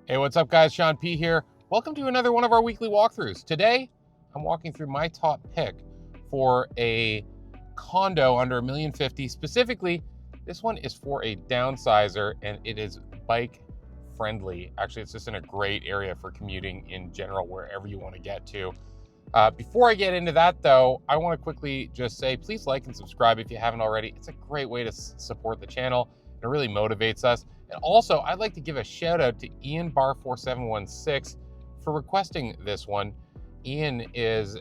Hey, what's up guys? Sean P here. Welcome to another one of our weekly walkthroughs. Today, I'm walking through my top pick for a condo under $1,050,000. Specifically, this one is for a downsizer and it is bike friendly. Actually, it's just in a great area for commuting in general, wherever you want to get to. Before I get into that though, I want to quickly just say, please like and subscribe if you haven't already. It's a great way to support the channel. It really motivates us. And also, I'd like to give a shout out to Ian Bar 4716 for requesting this one. Ian is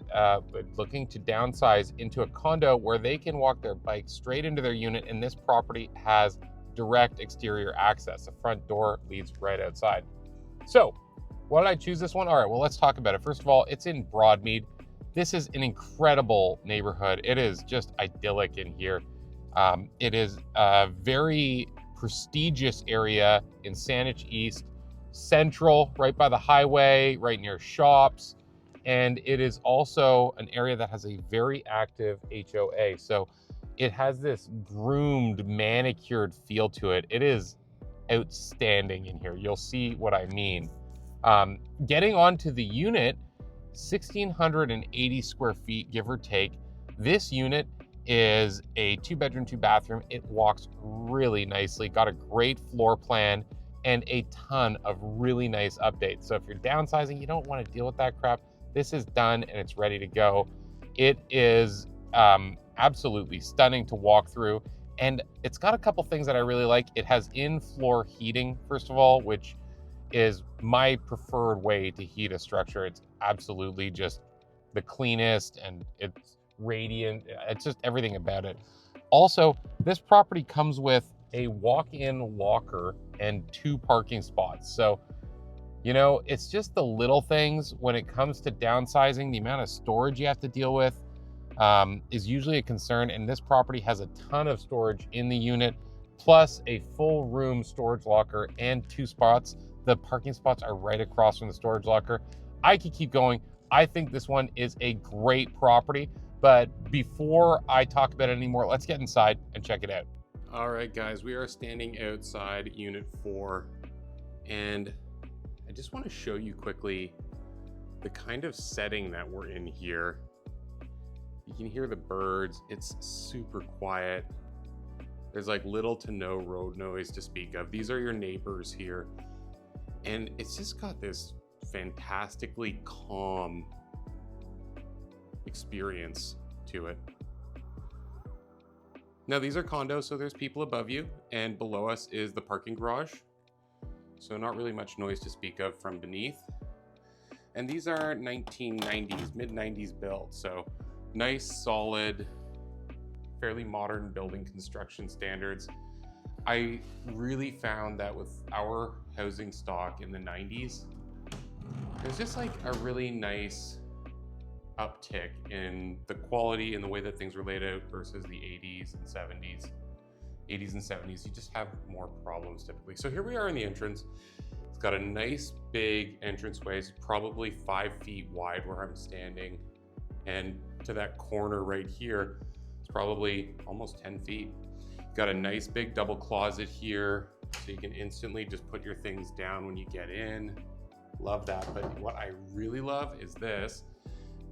looking to downsize into a condo where they can walk their bike straight into their unit, and this property has direct exterior access. The front door leads right outside. So, why did I choose this one? All right, well, let's talk about it. First of all, it's in Broadmead. This is an incredible neighborhood. It is just idyllic in here. It is a very prestigious area in Saanich East, central, right by the highway, right near shops. And it is also an area that has a very active HOA. So it has this groomed, manicured feel to it. It is outstanding in here. You'll see what I mean. Getting onto the unit, 1,680 square feet, give or take. This unit is a 2-bedroom, 2-bathroom. It walks really nicely, got a great floor plan and a ton of really nice updates. So if you're downsizing, you don't want to deal with that crap, this is done and it's ready to go. It is absolutely stunning to walk through. And it's got a couple things that I really like. It has in-floor heating, first of all, which is my preferred way to heat a structure. It's absolutely just the cleanest and it's radiant. It's just everything about it. Also, this property comes with a walk-in locker and 2 parking spots. So, you know, it's just the little things when it comes to downsizing. The amount of storage you have to deal with is usually a concern, and this property has a ton of storage in the unit, plus a full room storage locker and 2 spots. The parking spots are right across from the storage locker. I could keep going. I think this one is a great property, but before I talk about it anymore, let's get inside and check it out. All right, guys, we are standing outside Unit 4, and I just want to show you quickly the kind of setting that we're in here. You can hear the birds. It's super quiet. There's like little to no road noise to speak of. These are your neighbors here. And it's just got this fantastically calm experience to it. Now these are condos, so there's people above you, and below us is the parking garage. So not really much noise to speak of from beneath. And these are 1990s, mid-90s built, so nice, solid, fairly modern building construction standards. I really found that with our housing stock in the 90s, there's just like a really nice uptick in the quality and the way that things were laid out versus the 80s and 70s. 80s and 70s, you just have more problems typically. So here we are in the entrance. It's got a nice big entranceway. It's probably 5 feet wide where I'm standing. And to that corner right here, it's probably almost 10 feet. Got a nice big double closet here, so you can instantly just put your things down when you get in. Love that. But what I really love is this.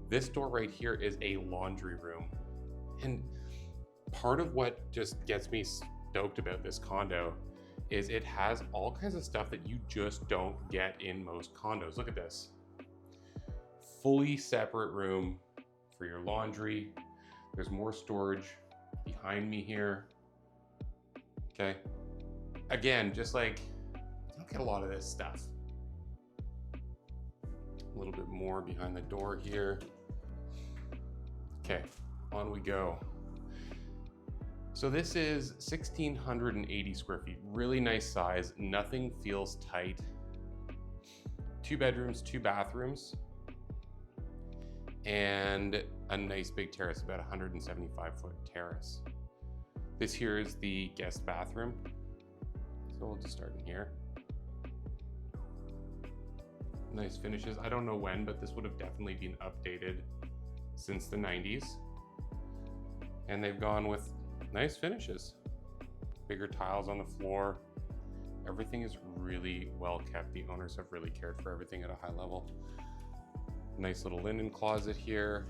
This door right here is a laundry room. And part of what just gets me stoked about this condo is it has all kinds of stuff that you just don't get in most condos. Look at this. Fully separate room for your laundry. There's more storage behind me here. Okay. Again, just like, I don't get a lot of this stuff. A little bit more behind the door here. Okay, on we go. So this is 1,680 square feet, really nice size. Nothing feels tight. 2 bedrooms, 2 bathrooms, and a nice big terrace, about 175-foot terrace. This here is the guest bathroom. So we'll just start in here. Nice finishes. I don't know when, but this would have definitely been updated since the 90s. And they've gone with nice finishes. Bigger tiles on the floor. Everything is really well kept. The owners have really cared for everything at a high level. Nice little linen closet here.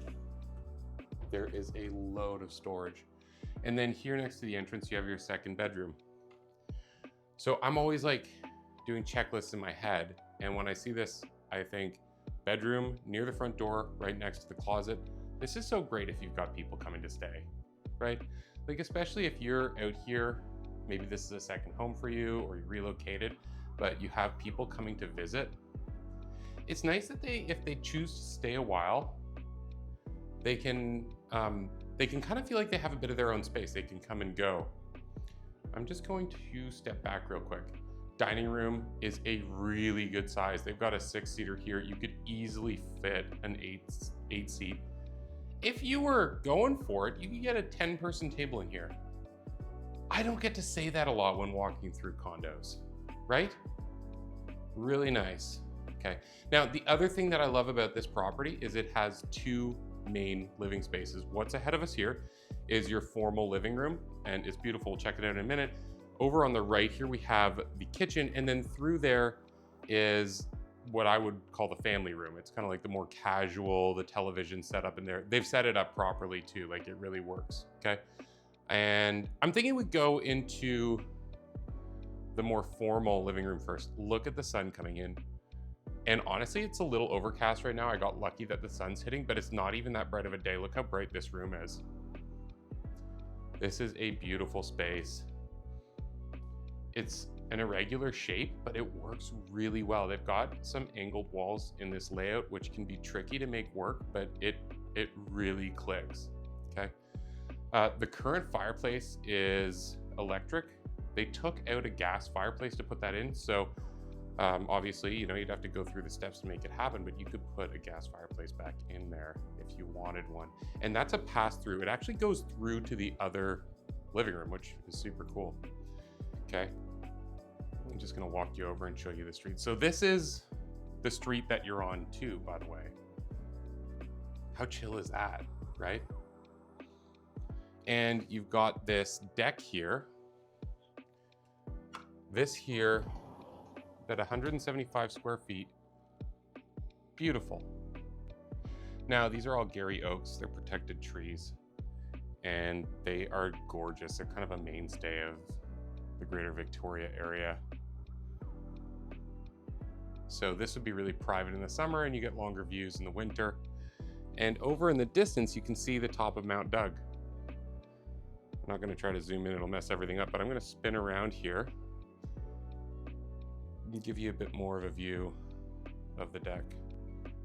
There is a load of storage. And then here next to the entrance, you have your second bedroom. So I'm always like doing checklists in my head. And when I see this, I think bedroom near the front door, right next to the closet. This is so great if you've got people coming to stay, right? Like, especially if you're out here, maybe this is a second home for you or you relocated, but you have people coming to visit. It's nice that if they choose to stay a while, they can kind of feel like they have a bit of their own space. They can come and go. I'm just going to step back real quick. Dining room is a really good size. They've got a 6-seater here. You could easily fit an 8-seat. If you were going for it, you could get a 10-person table in here. I don't get to say that a lot when walking through condos, right? Really nice. Okay. Now, the other thing that I love about this property is it has 2 main living spaces. What's ahead of us here is your formal living room, and it's beautiful. We'll check it out in a minute. Over on the right here, we have the kitchen, and then through there is what I would call the family room. It's kind of like the more casual, the television set up in there. They've set it up properly too, like it really works, okay? And I'm thinking we go into the more formal living room first. Look at the sun coming in. And honestly, it's a little overcast right now. I got lucky that the sun's hitting, but it's not even that bright of a day. Look how bright this room is. This is a beautiful space. It's an irregular shape, but it works really well. They've got some angled walls in this layout, which can be tricky to make work, but it really clicks, okay? The current fireplace is electric. They took out a gas fireplace to put that in, so obviously, you know, you'd have to go through the steps to make it happen, but you could put a gas fireplace back in there if you wanted one. And that's a pass-through. It actually goes through to the other living room, which is super cool. Okay, I'm just gonna walk you over and show you the street. So this is the street that you're on too, by the way. How chill is that, right? And you've got this deck here. This here, at 175 square feet, beautiful. Now, these are all Gary oaks. They're protected trees, and they are gorgeous. They're kind of a mainstay of the greater Victoria area. So this would be really private in the summer, and you get longer views in the winter. And over in the distance, you can see the top of Mount Doug. I'm not gonna try to zoom in, it'll mess everything up, but I'm gonna spin around here and give you a bit more of a view of the deck.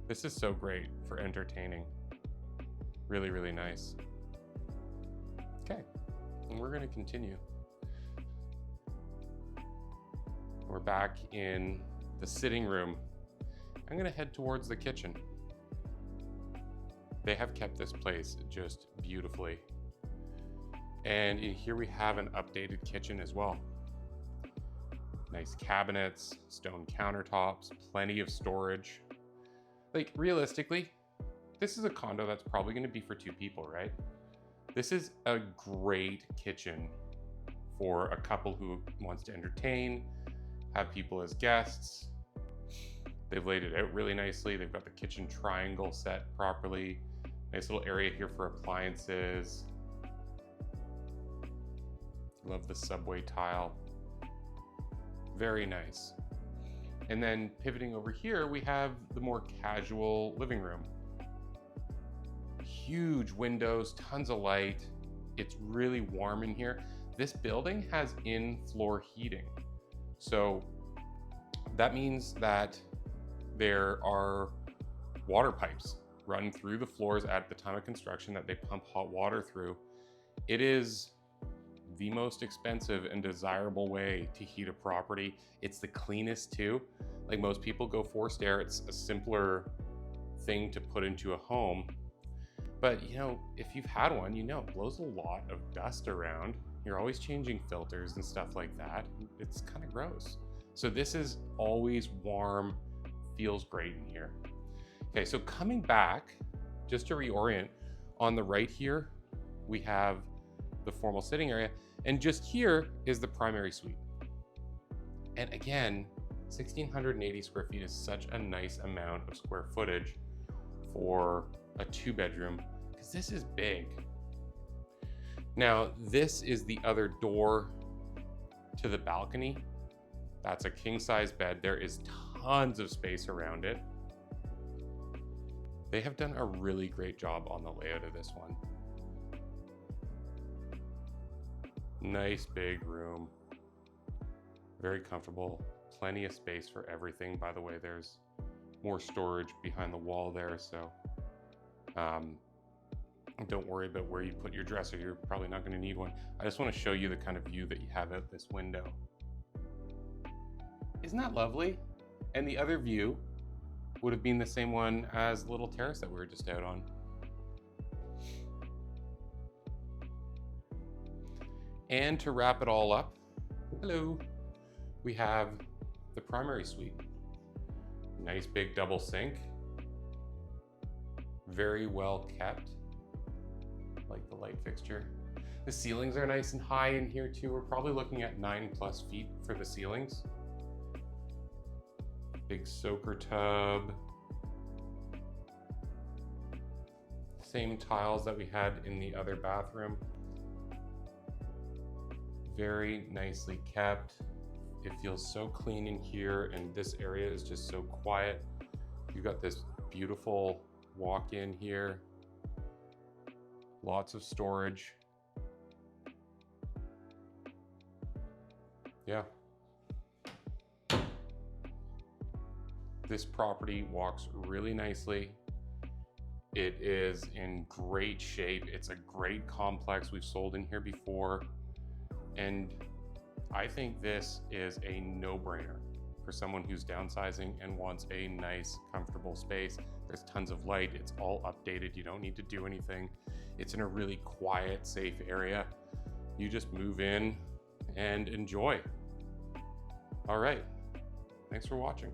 This is so great for entertaining. Really, really nice. Okay, and we're gonna continue. We're back in the sitting room. I'm gonna head towards the kitchen. They have kept this place just beautifully. And here we have an updated kitchen as well. Nice cabinets, stone countertops, plenty of storage. Like, realistically, this is a condo that's probably gonna be for 2 people, right? This is a great kitchen for a couple who wants to entertain, have people as guests. They've laid it out really nicely. They've got the kitchen triangle set properly. Nice little area here for appliances. Love the subway tile. Very nice. And then pivoting over here, we have the more casual living room. Huge windows, tons of light. It's really warm in here. This building has in-floor heating. So that means that there are water pipes run through the floors at the time of construction that they pump hot water through. It is the most expensive and desirable way to heat a property. It's the cleanest too. Like, most people go forced air. It's a simpler thing to put into a home. But you know, if you've had one, you know it blows a lot of dust around. You're always changing filters and stuff like that. It's kind of gross. So this is always warm, feels great in here. Okay, so coming back, just to reorient, on the right here, we have the formal sitting area, and just here is the primary suite. And again, 1,680 square feet is such a nice amount of square footage for a 2-bedroom, because this is big. Now, this is the other door to the balcony. That's a king-size bed. There is tons of space around it. They have done a really great job on the layout of this one. Nice big room. Very comfortable. Plenty of space for everything. By the way, there's more storage behind the wall there, so don't worry about where you put your dresser. You're probably not going to need one. I just want to show you the kind of view that you have out this window. Isn't that lovely? And the other view would have been the same one as the little terrace that we were just out on. And to wrap it all up, hello, we have the primary suite. Nice big double sink. Very well kept. Like the light fixture. The ceilings are nice and high in here too. We're probably looking at 9+ feet for the ceilings. Big soaker tub. Same tiles that we had in the other bathroom. Very nicely kept. It feels so clean in here, and this area is just so quiet. You've got this beautiful walk-in here. Lots of storage. Yeah. This property walks really nicely. It is in great shape. It's a great complex. We've sold in here before. And I think this is a no-brainer for someone who's downsizing and wants a nice, comfortable space. There's tons of light. It's all updated. You don't need to do anything. It's in a really quiet, safe area. You just move in and enjoy. All right. Thanks for watching.